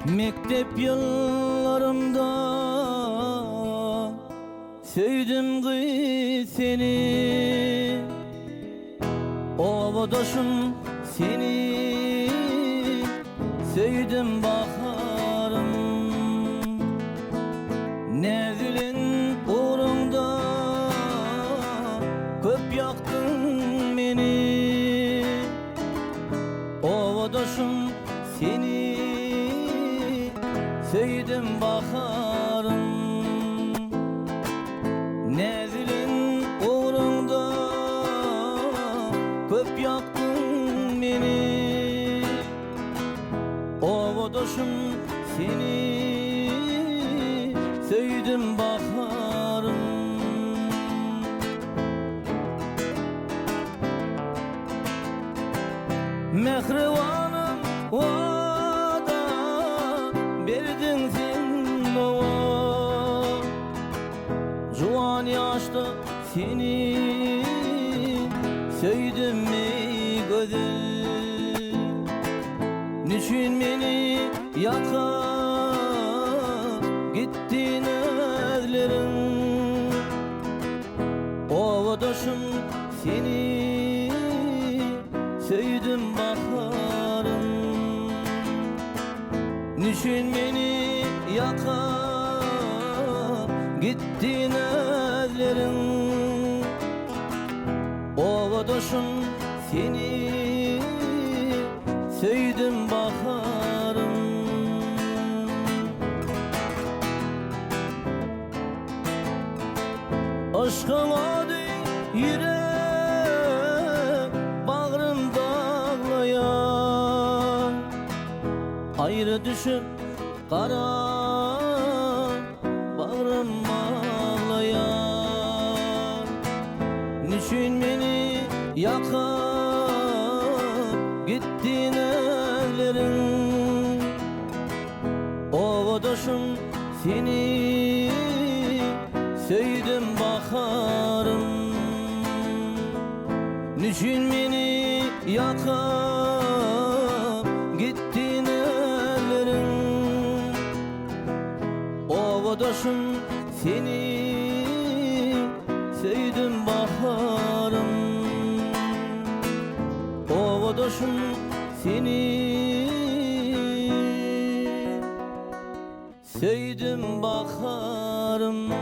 Mektep yıllarımda sevdim kız seni, ovadaşım seni, sevdim baharım. Nevzilin uğrunda köp yaktın beni, ovadaşım seni, sevdim baharım. Nevzilin uğrunda köp yaktın beni, ovadaşım seni, sevdim baharım. Mehrivanım vada berdin sen ova, juwan yaşta seni, sevdim ey gözel. Niçin meni yakar gittin özlerin, ovadaşım seni, sevdim baharım. Niçin beni yakar gittin özlerin, ovadaşım seni, sevdim baharım. Aşkına yürek bağrım dağlayan, ayrı düşüp kara bağrım ağlayan. Niçin beni yakar gittin evlerin, ovadaşım seni, sevdim baharım. Niçin beni yakar gittin ellerin, ovadaşım seni, sevdim baharım. Ovadaşım seni, sevdim baharım.